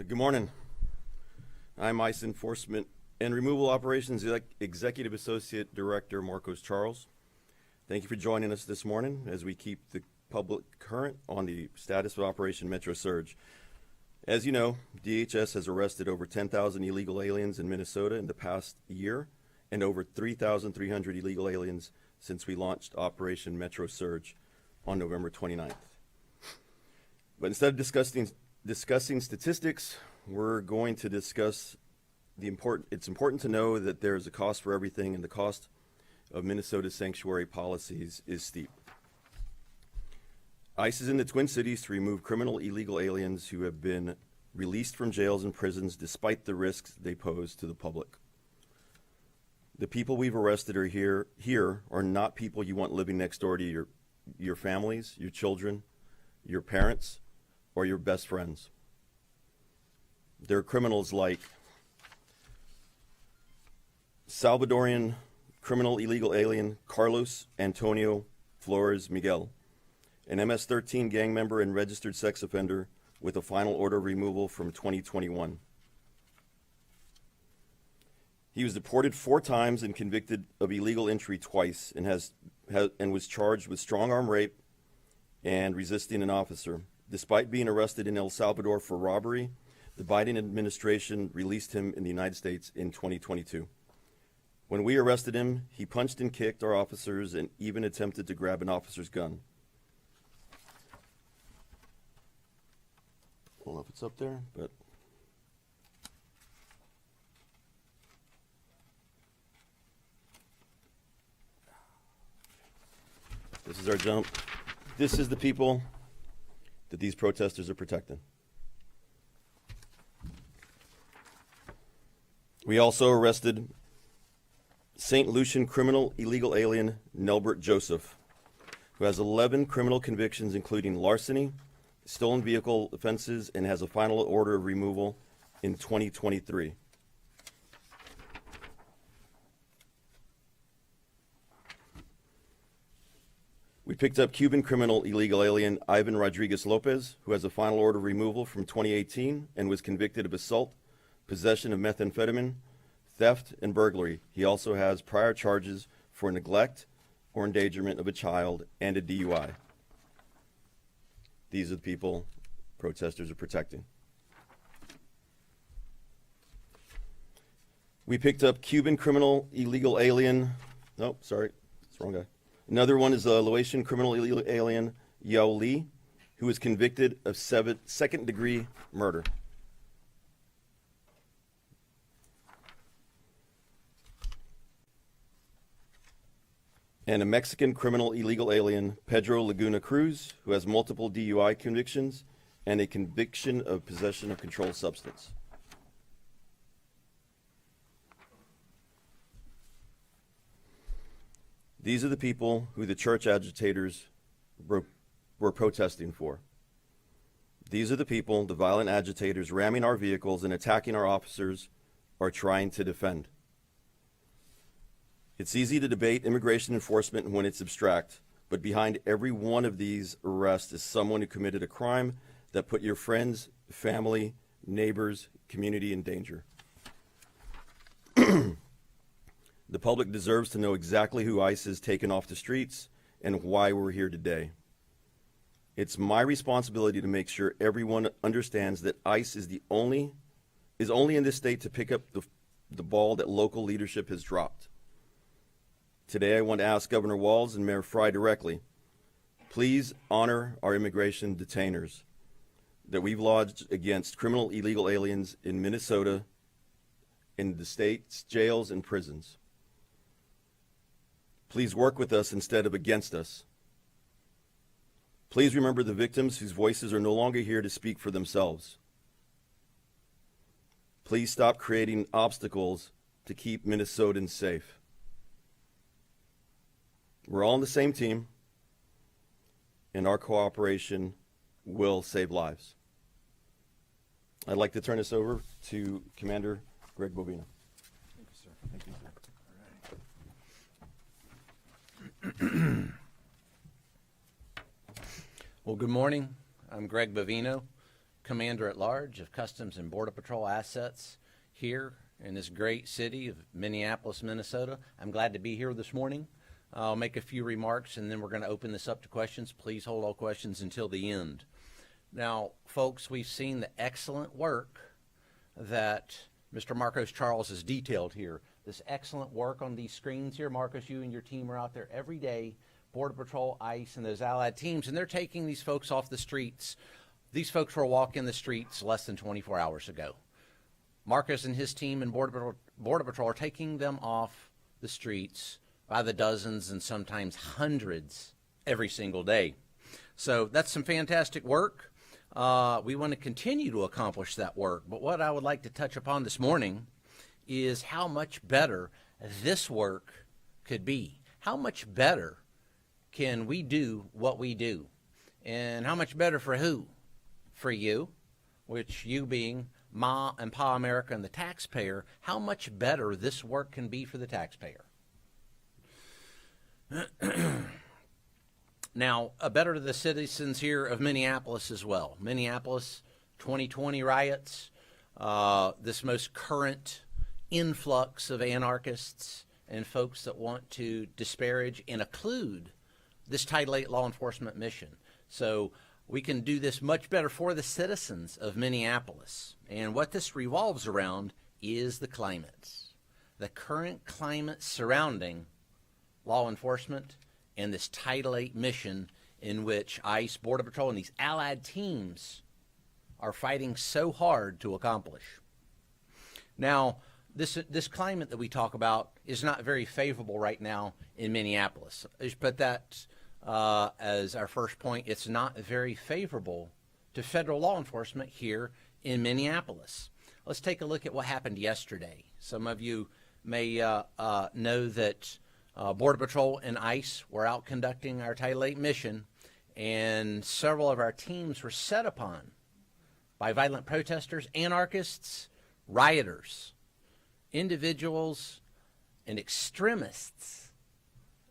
Good morning. I'm ICE Enforcement and Removal Operations Executive Associate Director Marcos Charles. Thank you for joining us this morning as we keep the public current on the status of Operation Metro Surge. As you know, DHS has arrested over 10,000 illegal aliens in Minnesota in the past year and over 3,300 illegal aliens since we launched Operation Metro Surge on November 29th. But instead of discussing statistics, we're going to discuss it's important to know that there is a cost for everything, and the cost of Minnesota's sanctuary policies is steep. ICE is in the Twin Cities to remove criminal illegal aliens who have been released from jails and prisons despite the risks they pose to the public. The people we've arrested here are not people you want living next door to your families, your children, your parents, or your best friends. They're criminals like Salvadorian criminal illegal alien Carlos Antonio Flores Miguel, an MS-13 gang member and registered sex offender with a final order of removal from 2021. He was deported 4 times and convicted of illegal entry twice, and was charged with strong-arm rape and resisting an officer. Despite being arrested in El Salvador for robbery, the Biden administration released him in the United States in 2022. When we arrested him, he punched and kicked our officers and even attempted to grab an officer's gun. I don't know if it's up there, but this is our jump. This is the people that these protesters are protecting. We also arrested St. Lucian criminal illegal alien Nelbert Joseph, who has 11 criminal convictions, including larceny, stolen vehicle offenses, and has a final order of removal in 2023. We picked up Cuban criminal illegal alien Ivan Rodriguez Lopez, who has a final order of removal from 2018 and was convicted of assault, possession of methamphetamine, theft, and burglary. He also has prior charges for neglect or endangerment of a child and a DUI. These are the people protesters are protecting. We picked up Cuban criminal illegal alien, it's the wrong guy. Another one is a Laotian criminal illegal alien Yao Li, who was convicted of second-degree murder. And a Mexican criminal illegal alien, Pedro Laguna Cruz, who has multiple DUI convictions and a conviction of possession of controlled substance. These are the people who the church agitators were protesting for. These are the people the violent agitators ramming our vehicles and attacking our officers are trying to defend. It's easy to debate immigration enforcement when it's abstract, but behind every one of these arrests is someone who committed a crime that put your friends, family, neighbors, community in danger. The public deserves to know exactly who ICE has taken off the streets and why we're here today. It's my responsibility to make sure everyone understands that ICE is only in this state to pick up the ball that local leadership has dropped. Today, I want to ask Governor Walz and Mayor Frey directly, please honor our immigration detainers that we've lodged against criminal illegal aliens in Minnesota, in the state's jails and prisons. Please work with us instead of against us. Please remember the victims whose voices are no longer here to speak for themselves. Please stop creating obstacles to keep Minnesotans safe. We're all on the same team, and our cooperation will save lives. I'd like to turn this over to Commander Greg Bovino. Thank you, sir. Thank you, sir. Well, good morning. I'm Greg Bovino, Commander-at-Large of Customs and Border Patrol Assets here in this great city of Minneapolis, Minnesota. I'm glad to be here this morning. I'll make a few remarks and then we're going to open this up to questions. Please hold all questions until the end. Now, folks, we've seen the excellent work that Mr. Marcos Charles has detailed here. This excellent work on these screens here. Marcos, you and your team are out there every day, Border Patrol, ICE, and those allied teams, and they're taking these folks off the streets. These folks were walking the streets less than 24 hours ago. Marcos and his team and Border Patrol are taking them off the streets by the dozens and sometimes hundreds every single day. So that's some fantastic work. We want to continue to accomplish that work. But what I would like to touch upon this morning is how much better this work could be. How much better can we do what we do? And how much better for who? For you, which you being Ma and Pa America and the taxpayer, how much better this work can be for the taxpayer. Now, better to the citizens here of Minneapolis as well. Minneapolis, 2020 riots, this most current influx of anarchists and folks that want to disparage and occlude this Title VIII law enforcement mission. So we can do this much better for the citizens of Minneapolis. And what this revolves around is the climate, the current climate surrounding law enforcement and this Title VIII mission in which ICE, Border Patrol, and these allied teams are fighting so hard to accomplish. Now, this climate that we talk about is not very favorable right now in Minneapolis. But that as our first point, it's not very favorable to federal law enforcement here in Minneapolis. Let's take a look at what happened yesterday. Some of you may know that Border Patrol and ICE were out conducting our Title VIII mission, and several of our teams were set upon by violent protesters, anarchists, rioters, individuals, and extremists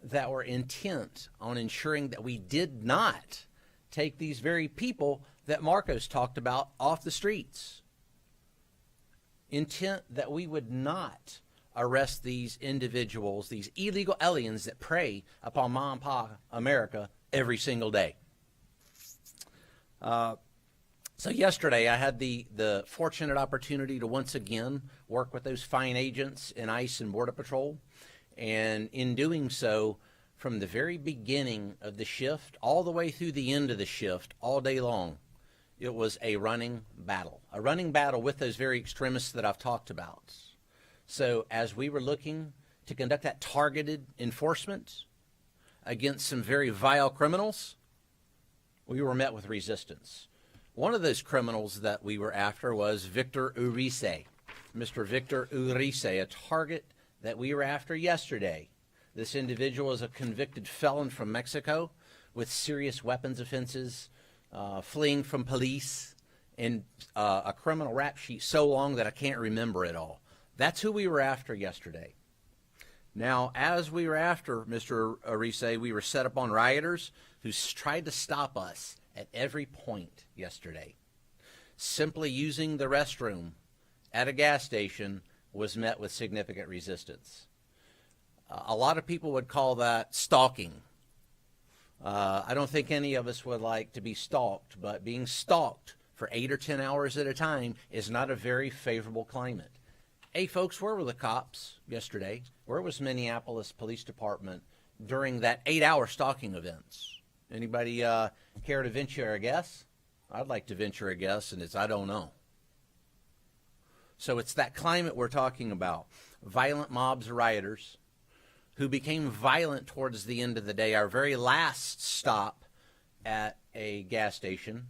that were intent on ensuring that we did not take these very people that Marcos talked about off the streets. Intent that we would not arrest these individuals, these illegal aliens that prey upon Ma and Pa America every single day. So yesterday I had the fortunate opportunity to once again work with those fine agents in ICE and Border Patrol. And in doing so, from the very beginning of the shift all the way through the end of the shift, all day long, it was a running battle with those very extremists that I've talked about. So as we were looking to conduct that targeted enforcement against some very vile criminals, we were met with resistance. One of those criminals that we were after was Victor Urice, Mr. Victor Urice, a target that we were after yesterday. This individual is a convicted felon from Mexico with serious weapons offenses, fleeing from police, and a criminal rap sheet so long that I can't remember it all. That's who we were after yesterday. Now, as we were after Mr. Urice, we were set up on rioters who tried to stop us at every point yesterday. Simply using the restroom at a gas station was met with significant resistance. A lot of people would call that stalking. I don't think any of us would like to be stalked, but being stalked for 8 or 10 hours at a time is not a very favorable climate. Hey, folks, where were the cops yesterday? Where was Minneapolis Police Department during that 8-hour stalking events? Anybody care to venture a guess? I'd like to venture a guess, and it's I don't know. So it's that climate we're talking about. Violent mobs of rioters who became violent towards the end of the day. Our very last stop at a gas station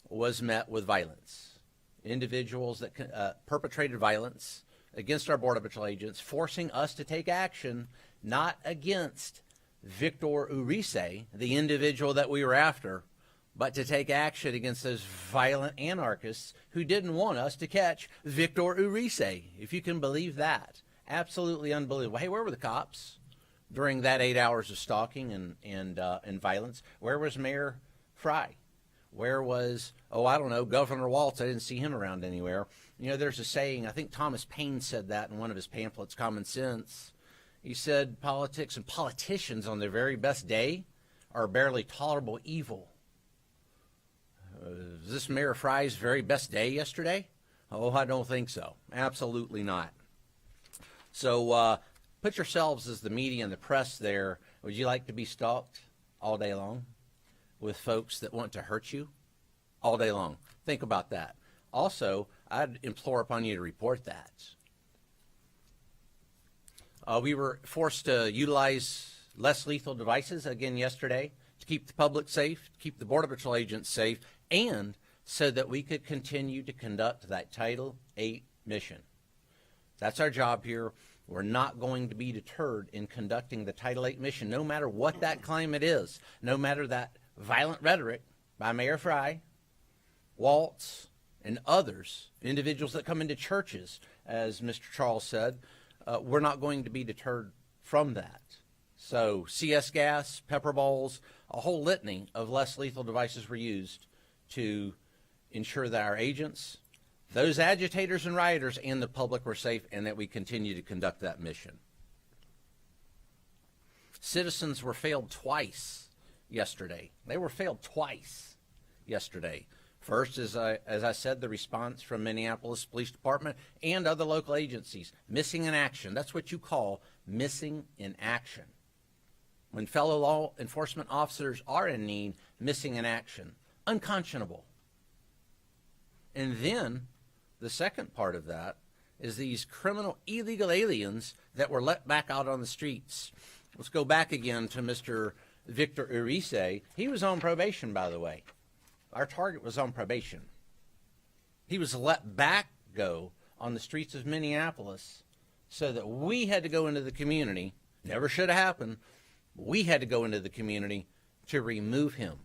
was met with violence. Individuals that perpetrated violence against our Border Patrol agents, forcing us to take action, not against Victor Urice, the individual that we were after, but to take action against those violent anarchists who didn't want us to catch Victor Urice, if you can believe that. Absolutely unbelievable. Hey, where were the cops during that 8 hours of stalking and violence? Where was Mayor Fry? Where was, I don't know, Governor Waltz? I didn't see him around anywhere. You know, there's a saying, I think Thomas Paine said that in one of his pamphlets, Common Sense. He said politics and politicians on their very best day are barely tolerable evil. Is this Mayor Fry's very best day yesterday? Oh, I don't think so. Absolutely not. So put yourselves as the media and the press there. Would you like to be stalked all day long with folks that want to hurt you all day long? Think about that. Also, I'd implore upon you to report that. We were forced to utilize less lethal devices again yesterday to keep the public safe, to keep the Border Patrol agents safe, and so that we could continue to conduct that Title VIII mission. That's our job here. We're not going to be deterred in conducting the Title VIII mission, no matter what that climate is, no matter that violent rhetoric by Mayor Fry, Waltz, and others, individuals that come into churches, as Mr. Charles said. We're not going to be deterred from that. So CS gas, pepper balls, a whole litany of less lethal devices were used to ensure that our agents, those agitators and rioters, and the public were safe, and that we continue to conduct that mission. Citizens were failed twice yesterday. They were failed twice yesterday. First, as I said, the response from Minneapolis Police Department and other local agencies, missing in action. That's what you call missing in action. When fellow law enforcement officers are in need, missing in action. Unconscionable. And then the second part of that is these criminal illegal aliens that were let back out on the streets. Let's go back again to Mr. Victor Urice. He was on probation, by the way. Our target was on probation. He was let back go on the streets of Minneapolis so that we had to go into the community. Never should have happened. We had to go into the community to remove him.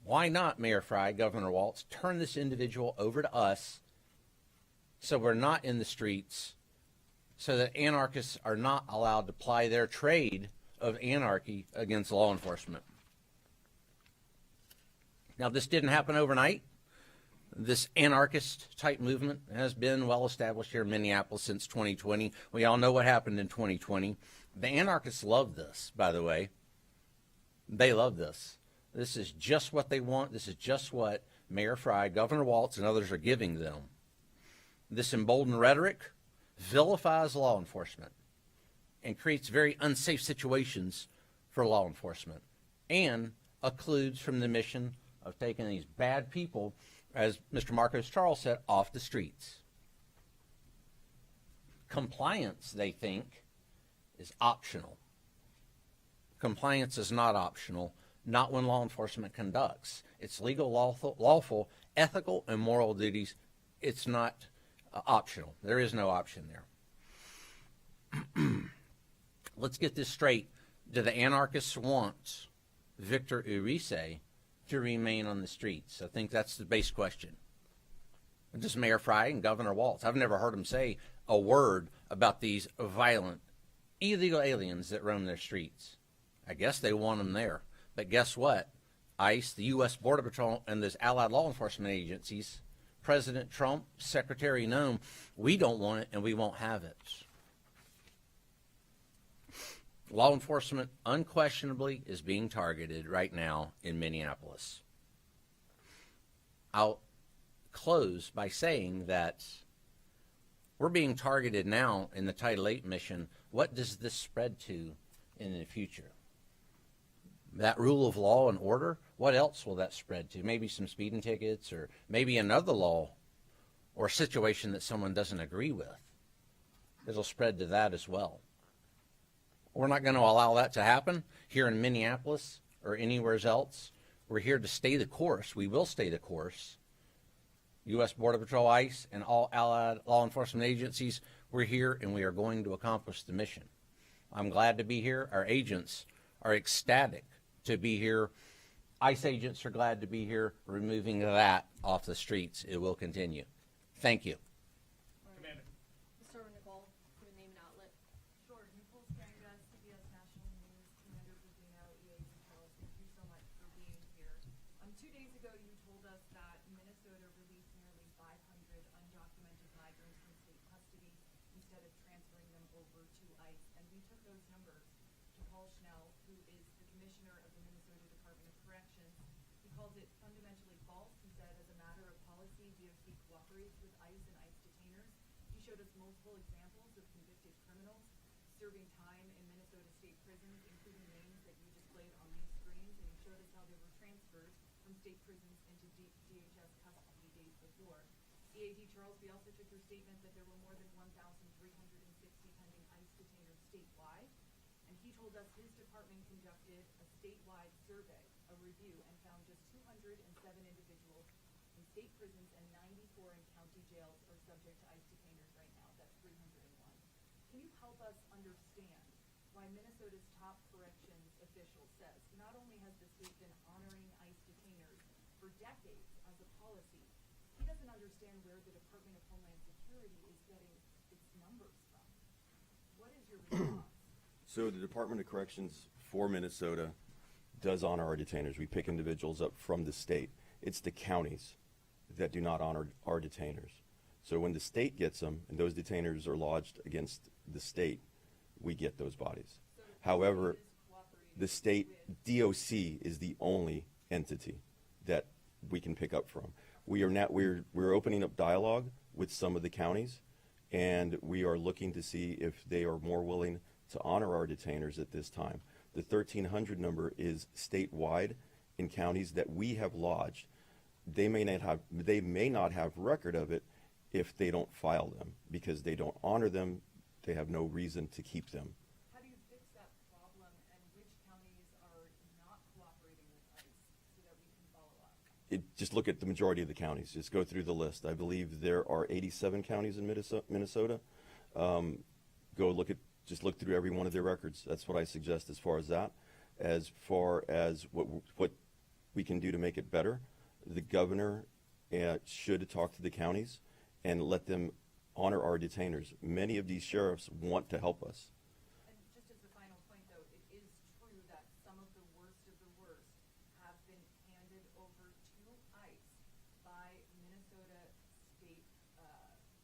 Why not, Mayor Fry, Governor Waltz, turn this individual over to us so we're not in the streets, so that anarchists are not allowed to ply their trade of anarchy against law enforcement? Now, this didn't happen overnight. This anarchist-type movement has been well established here in Minneapolis since 2020. We all know what happened in 2020. The anarchists love this, by the way. They love this. This is just what they want. This is just what Mayor Fry, Governor Waltz, and others are giving them. This emboldened rhetoric vilifies law enforcement and creates very unsafe situations for law enforcement and occludes from the mission of taking these bad people, as Mr. Marcos Charles said, off the streets. Compliance, they think, is optional. Compliance is not optional, not when law enforcement conducts. It's legal, lawful, ethical, and moral duties. It's not optional. There is no option there. Let's get this straight. Do the anarchists want Victor Urice to remain on the streets? I think that's the base question. Just Mayor Fry and Governor Waltz. I've never heard them say a word about these violent, illegal aliens that roam their streets. I guess they want them there. But guess what? ICE, the U.S. Border Patrol, and those allied law enforcement agencies, President Trump, Secretary Noem, we don't want it and we won't have it. Law enforcement unquestionably is being targeted right now in Minneapolis. I'll close by saying that we're being targeted now in the Title VIII mission. What does this spread to in the future? That rule of law and order, what else will that spread to? Maybe some speeding tickets, or maybe another law or situation that someone doesn't agree with. It'll spread to that as well. We're not going to allow that to happen here in Minneapolis or anywhere else. We're here to stay the course. We will stay the course. U.S. Border Patrol, ICE, and all allied law enforcement agencies, we're here and we are going to accomplish the mission. I'm glad to be here. Our agents are ecstatic to be here. ICE agents are glad to be here. Removing that off the streets, it will continue. Thank you. Commander. Let's start with Nicole for the name and outlet. Sure. Nicole Scangas, CBS National News, Commander Bovino, EA Charles. Thank you so much for being here. 2 days ago, you told us that Minnesota released nearly 500 undocumented migrants from state custody instead of transferring them over to ICE. And we took those numbers to Paul Schnell, who is the commissioner of the Minnesota Department of Corrections. He calls it fundamentally false. He said, as a matter of policy, DOC cooperates with ICE and ICE detainers. He showed us multiple examples of convicted criminals serving time in Minnesota state prisons, including names that you displayed on these screens, and he showed us how they were transferred from state prisons into DHS custody days before. CAD Charles, we also took your statement that there were more than 1,360 pending ICE detainers statewide, and he told us his department conducted a statewide survey, a review, and found just 207 individuals in state prisons and 94 in county jails are subject to ICE detainers right now. That's 301. Can you help us understand why Minnesota's top corrections official says not only has the state been honoring ICE detainers for decades as a policy, he doesn't understand where the Department of Homeland Security is getting its numbers from? What is your response? So the Department of Corrections for Minnesota does honor our detainers. We pick individuals up from the state. It's the counties that do not honor our detainers. So when the state gets them and those detainers are lodged against the state, we get those bodies. So However, cooperating the state with- DOC is the only entity that we can pick up from. We're opening up dialogue with some of the counties, and we are looking to see if they are more willing to honor our detainers at this time. The 1,300 number is statewide in counties that we have lodged. They may not have record of it if they don't file them, because they don't honor them. They have no reason to keep them. How do you fix that problem, and which counties are not cooperating with ICE so that we can follow up? Just look at the majority of the counties. Just go through the list. I believe there are 87 counties in Minnesota. Just look through every one of their records. That's what I suggest as far as that. As far as what we can do to make it better, the governor should talk to the counties and let them honor our detainers. Many of these sheriffs want to help us. And just as a final point, though, it is true that some of the worst have been handed over to ICE by Minnesota state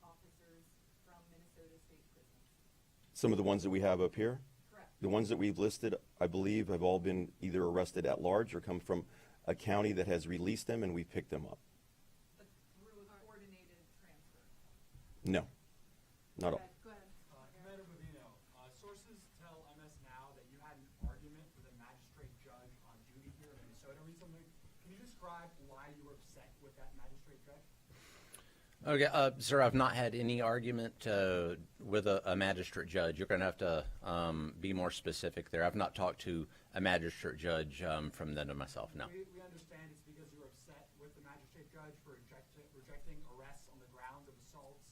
officers from Minnesota state prisons. Some of the ones that we have up here, Correct. the ones that we've listed, I believe, have all been either arrested at large or come from a county that has released them and we picked them up. But through a coordinated transfer. No, not all. Go ahead. Commander Bovino, sources tell MS Now that you had an argument with a magistrate judge on duty here in Minnesota recently. Can you describe why you were upset with that magistrate judge? Okay, sir, I've not had any argument with a magistrate judge. You're going to have to be more specific there. I've not talked to a magistrate judge from then to myself, no. We understand it's because you were upset with the magistrate judge for rejecting arrests on the grounds of assaults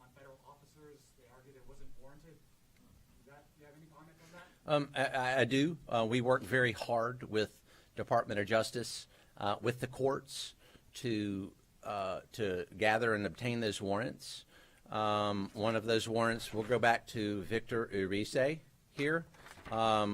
on federal officers. They argued it wasn't warranted. Do you have any comment on that? I do. We work very hard with Department of Justice, with the courts to gather and obtain those warrants. One of those warrants, we'll go back to Victor Urice here.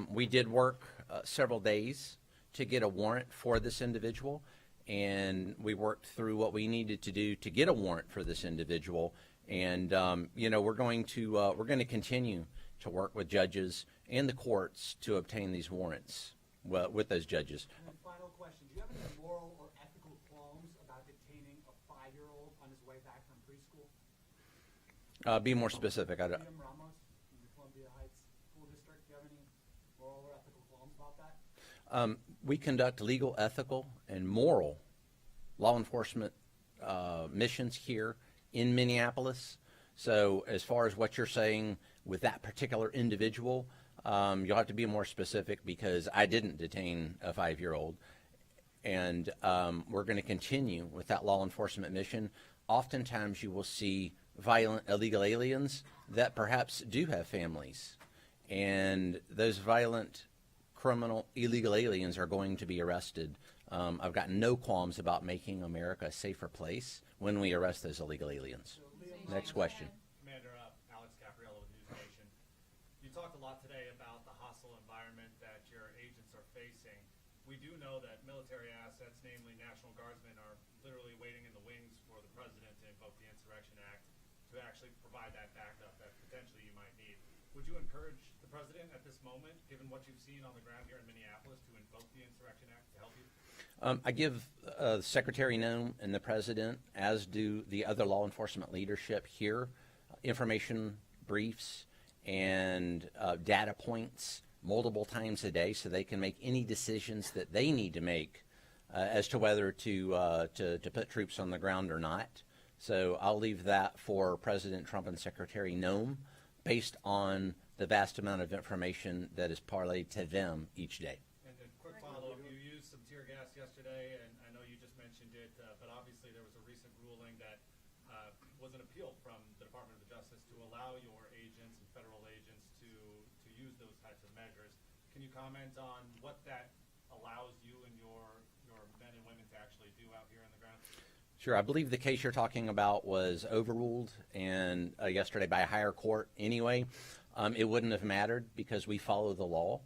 We did work several days to get a warrant for this individual, and we worked through what we needed to do to get a warrant for this individual. And we're going to continue to work with judges and the courts to obtain these warrants with those judges. And then final question, do you have any moral or ethical qualms about detaining a 5-year-old on his way back from preschool? Be more specific. I don't. Freedom Ramos in the Columbia Heights School District, do you have any moral or ethical qualms about that? We conduct legal, ethical, and moral law enforcement missions here in Minneapolis. So as far as what you're saying with that particular individual, you'll have to be more specific because I didn't detain a 5-year-old. And we're going to continue with that law enforcement mission. Oftentimes you will see violent illegal aliens that perhaps do have families. And those violent criminal illegal aliens are going to be arrested. I've got no qualms about making America a safer place when we arrest those illegal aliens. Next question. Commander Alex Capriello with News Nation. You talked a lot today about the hostile environment that your agents are facing. we do know that military assets, namely National Guardsmen, are literally waiting in the wings for the president to invoke the Insurrection Act to actually provide that backup that potentially you might need. Would you encourage the president at this moment, given what you've seen on the ground here in Minneapolis, to invoke the Insurrection Act to help you? I give Secretary Noem and the president, as do the other law enforcement leadership here, information briefs and data points multiple times a day so they can make any decisions that they need to make as to whether to put troops on the ground or not. So I'll leave that for President Trump and Secretary Noem based on the vast amount of information that is parlayed to them each day. And a quick follow-up, you used some tear gas yesterday, and I know you just mentioned it, but obviously there was a recent ruling that was an appeal from the Department of Justice to allow your agents and federal agents to use those types of measures. Can you comment on what that allows you and your men and women to actually do out here on the ground? Sure. I believe the case you're talking about was overruled and yesterday by a higher court anyway. It wouldn't have mattered because we follow the law.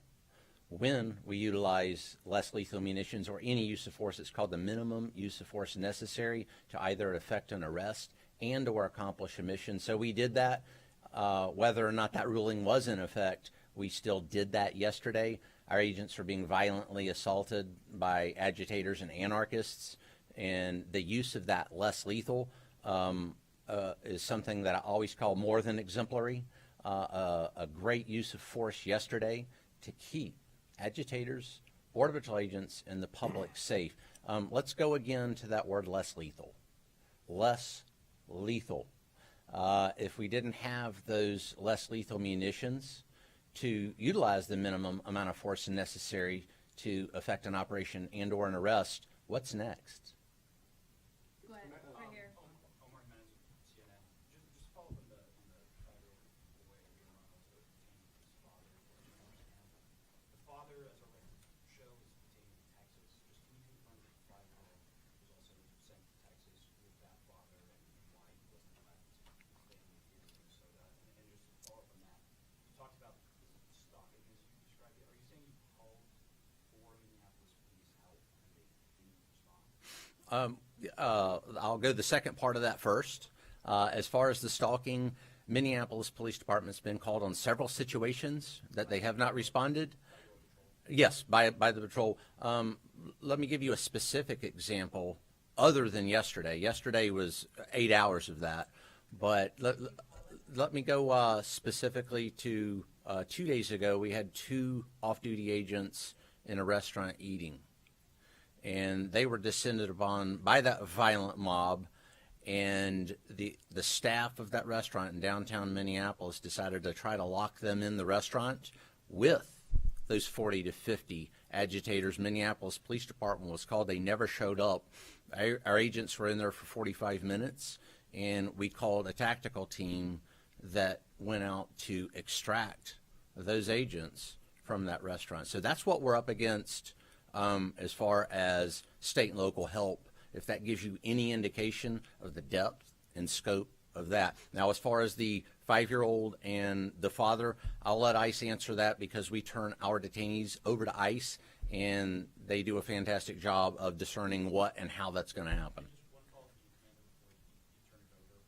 When we utilize less lethal munitions or any use of force, it's called the minimum use of force necessary to either effect an arrest and or accomplish a mission. So we did that. Whether or not that ruling was in effect, we still did that yesterday. Our agents are being violently assaulted by agitators and anarchists, and the use of that less lethal is something that I always call more than exemplary. A great use of force yesterday to keep agitators, Border Patrol agents, and the public safe. Let's go again to that word less lethal. Less lethal. If we didn't have those less lethal munitions to utilize the minimum amount of force necessary to effect an operation and or an arrest, what's next? Go ahead, right here. Omar Jimenez with CNN. Just follow up on the federal way Marcos was detained with his father. The father, as our records show, is detained in Texas. Just can you confirm that the 5-year-old was also sent to Texas with that father and why he wasn't allowed to stay here in Minnesota? And just to follow up on that, you talked about the stalking as you described it. Are you saying you called for Minneapolis police help and they didn't respond? I'll go the second part of that first. As far as the stalking, Minneapolis Police Department's been called on several situations that they have not responded. Yes, by the patrol. Let me give you a specific example other than yesterday. Yesterday was 8 hours of that. But let me go specifically to 2 days ago. We had 2 off-duty agents in a restaurant eating. And they were descended upon by that violent mob, and the staff of that restaurant in downtown Minneapolis decided to try to lock them in the restaurant with those 40 to 50 agitators. Minneapolis Police Department was called. They never showed up. Our agents were in there for 45 minutes, and we called a tactical team that went out to extract those agents from that restaurant. So that's what we're up against. As far as state and local help, if that gives you any indication of the depth and scope of that. Now, as far as the 5-year-old and the father, I'll let ICE answer that because we turn our detainees over to ICE, and they do a fantastic job of discerning what and how that's going to happen. Just one follow-up to you, Commander, before you turn it over.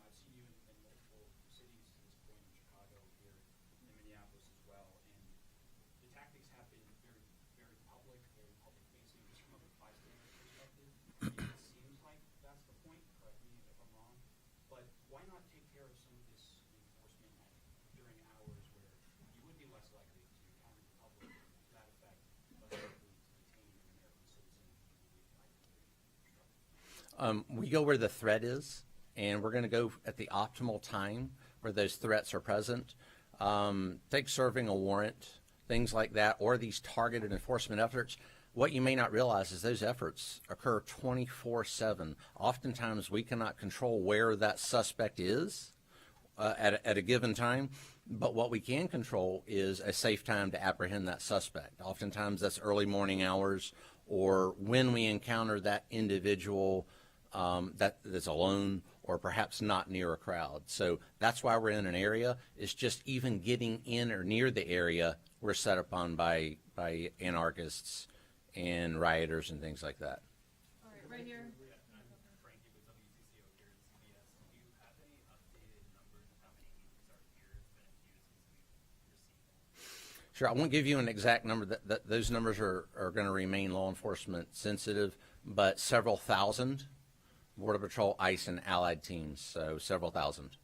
I've seen you in multiple cities to this point, in Chicago, here in Minneapolis as well, and the tactics have been very, very public-facing, just from a bystander perspective. It seems like that's the point, correct me if I'm wrong, but why not take care of some of this enforcement during hours where you would be less likely to encounter the public to that effect, less likely to detain an American citizen who would be We go where the threat is, and we're going to go at the optimal time where those threats are present. Take serving a warrant, things like that, or these targeted enforcement efforts. What you may not realize is those efforts occur 24/7. Oftentimes, we cannot control where that suspect is at a given time, but what we can control is a safe time to apprehend that suspect. Oftentimes, that's early morning hours or when we encounter that individual that's alone or perhaps not near a crowd. So that's why we're in an area. It's just even getting in or near the area we're set upon by anarchists and rioters and things like that. All right, right here. Frankie with WCCO here at CBS. Do you have any updated numbers of how many meters are here it's been abused since we received them? Sure, I won't give you an exact number. Those numbers are going to remain law enforcement sensitive, but several thousand Border Patrol, ICE, and allied teams, so several thousand.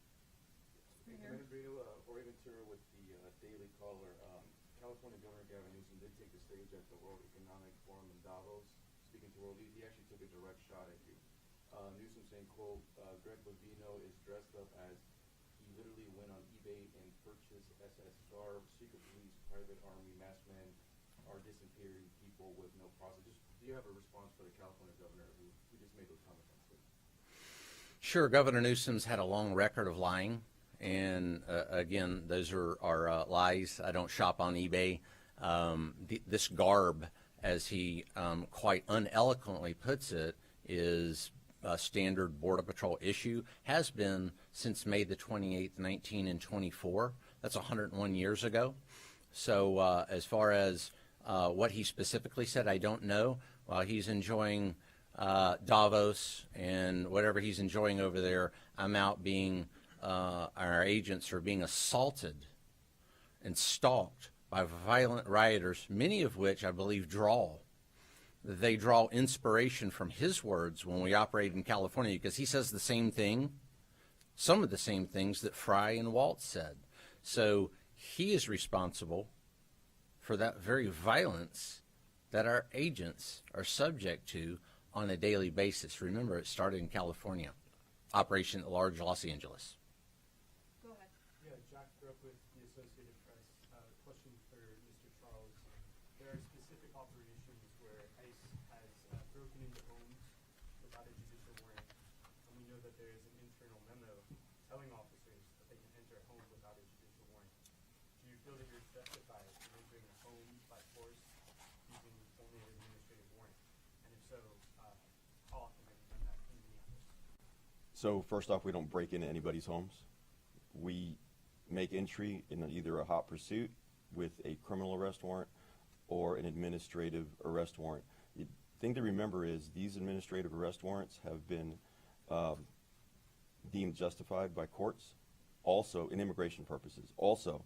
Or even with the Daily Caller, California Governor Gavin Newsom did take the stage at the World Economic Forum in Davos, speaking to world leaders. He actually took a direct shot at you. Newsom saying, quote, Greg Bovino is dressed up as he literally went on eBay and purchased SS scarves, secret police, private army, masked men are disappearing people with no process. Just, do you have a response for the California governor who just made those comments? Sure, Governor Newsom's had a long record of lying, and again, those are lies. I don't shop on eBay. This garb, as he quite uneloquently puts it, is a standard Border Patrol issue, has been since May the 28th, 1924. That's 101 years ago. So as far as what he specifically said, I don't know. While he's enjoying Davos and whatever he's enjoying over there, I'm out being, our agents are being assaulted and stalked by violent rioters, many of which I believe they draw inspiration from his words when we operate in California, because he says the same thing, some of the same things that Fry and Waltz said. So he is responsible for that very violence that our agents are subject to on a daily basis. Remember, it started in California, operation at large Los Angeles. Go ahead. Yeah, Jack Grupp with the Associated Press. Question for Mr. Charles. There are specific operations where ICE has broken into homes without a judicial warrant, and we know that there is an internal memo telling officers that they can enter a home without a judicial warrant. Do you feel that you're justified in entering a home by force using only an administrative warrant? And if so, how often have you done that in Minneapolis? So first off, we don't break into anybody's homes. We make entry in either a hot pursuit with a criminal arrest warrant or an administrative arrest warrant. The thing to remember is these administrative arrest warrants have been deemed justified by courts, also in immigration purposes. Also,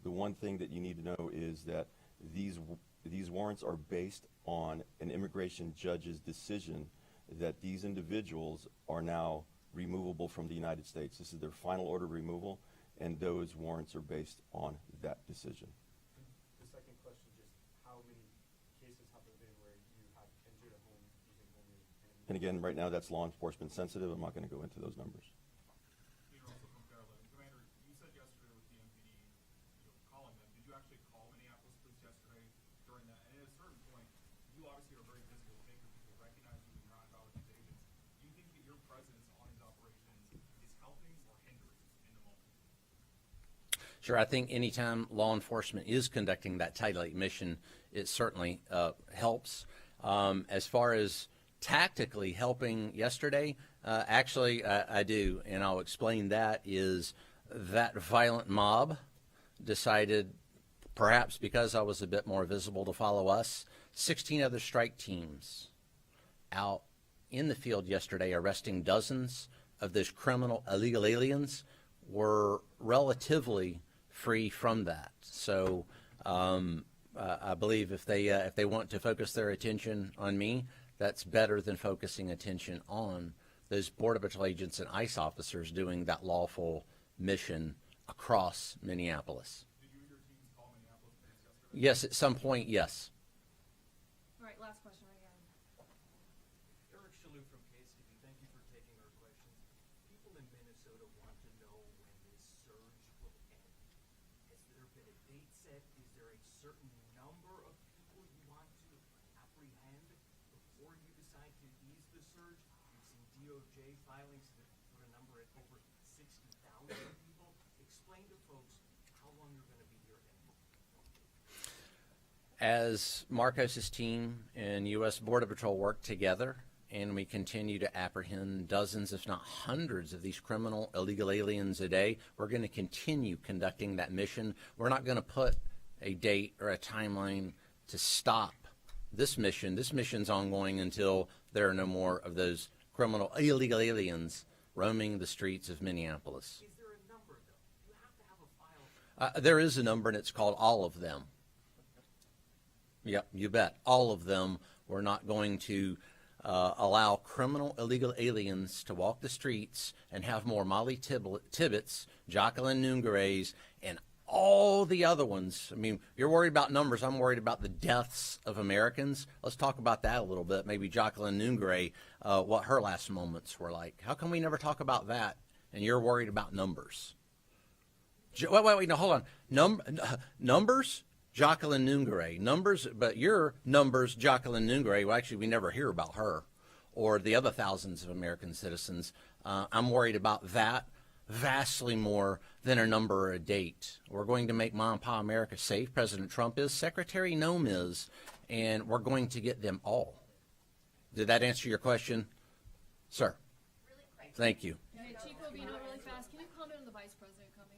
the one thing that you need to know is that these warrants are based on an immigration judge's decision that these individuals are now removable from the United States. This is their final order of removal, and those warrants are based on that decision. The second question, just how many cases have there been where you have entered a home using only an And again, right now that's law enforcement sensitive. I'm not going to go into those numbers. Peter, also from Carolina. Commander, you said yesterday with the MPD, calling them. Did you actually call Minneapolis police yesterday during that? And at a certain point, you obviously are very visible. Making people recognize you and not acknowledge these agents. Do you think that your presence on these operations is helping or hindering in the moment? Sure, I think anytime law enforcement is conducting that tightly mission, it certainly helps. As far as tactically helping yesterday, actually I do, and I'll explain that. Is that violent mob decided, perhaps because I was a bit more visible, to follow us. 16 other strike teams out in the field yesterday arresting dozens of those criminal illegal aliens were relatively free from that. So I believe if they want to focus their attention on me, that's better than focusing attention on those Border Patrol agents and ICE officers doing that lawful mission across Minneapolis. Did you and your teams call Minneapolis police yesterday? Yes, at some point, yes. All right, last question right here. Eric Shalou from KCB. Thank you for taking our questions. People in Minnesota want to know when this surge will end. Has there been a date set? Is there a certain number of people you want to apprehend before you decide to ease the surge? We've seen DOJ filings that put a number at over 60,000 people. Explain to folks how long you're going to be here and As Marcos's team and U.S. Border Patrol work together, and we continue to apprehend dozens, if not hundreds, of these criminal illegal aliens a day, we're going to continue conducting that mission. We're not going to put a date or a timeline to stop this mission's ongoing until there are no more of those criminal illegal aliens roaming the streets of Minneapolis. Is there a number, though? You have to have a file. There is a number, and it's called all of them. Yep, you bet. All of them. We're not going to allow criminal illegal aliens to walk the streets and have more Molly Tibbetts, Jacqueline Nungare's, and all the other ones. I mean, you're worried about numbers. I'm worried about the deaths of Americans. Let's talk about that a little bit. Maybe Jacqueline Nungare, what her last moments were like. How come we never talk about that? And you're worried about numbers. Wait, no, hold on. Numbers? Jacqueline Nungare. Numbers, but your numbers, Jacqueline Nungare, well, actually, we never hear about her or the other thousands of American citizens. I'm worried about that vastly more than a number or a date. We're going to make Mom and Pa America safe. President Trump is, Secretary Noem is, and we're going to get them all. Did that answer your question, sir? Really quick. Thank you. Okay, Chief Bovino, really fast. Can you comment on the Vice President coming?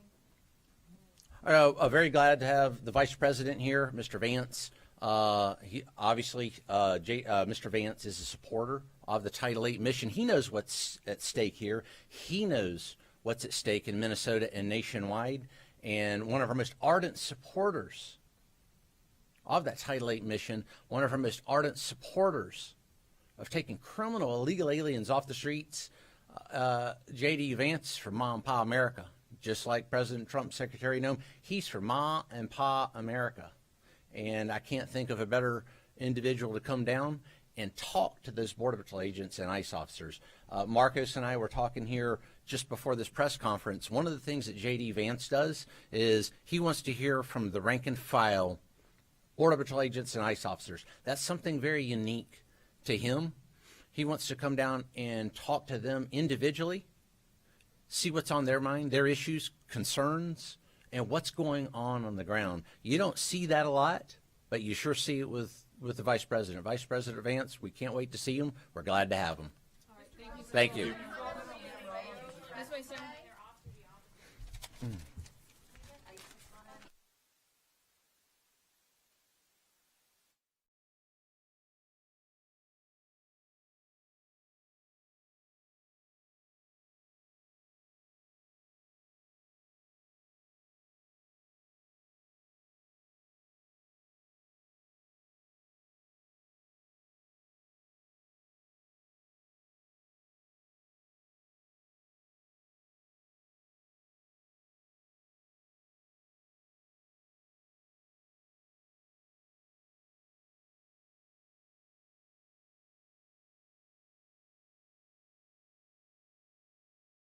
Very glad to have the Vice President here, Mr. Vance. He obviously, Mr. Vance is a supporter of the Title VIII mission. He knows what's at stake here. He knows what's at stake in Minnesota and nationwide. And one of our most ardent supporters of that Title VIII mission, one of our most ardent supporters of taking criminal illegal aliens off the streets, J.D. Vance from Ma and Pa America. Just like President Trump, Secretary Noem, he's for Ma and Pa America. And I can't think of a better individual to come down and talk to those Border Patrol agents and ICE officers. Marcos and I were talking here just before this press conference. One of the things that J.D. Vance does is he wants to hear from the rank and file Border Patrol agents and ICE officers. That's something very unique to him. He wants to come down and talk to them individually, see what's on their mind, their issues, concerns, and what's going on the ground. You don't see that a lot, but you sure see it with the Vice President. Vice President Vance, we can't wait to see him. We're glad to have him. All right, thank you. Thank you. This way, sir.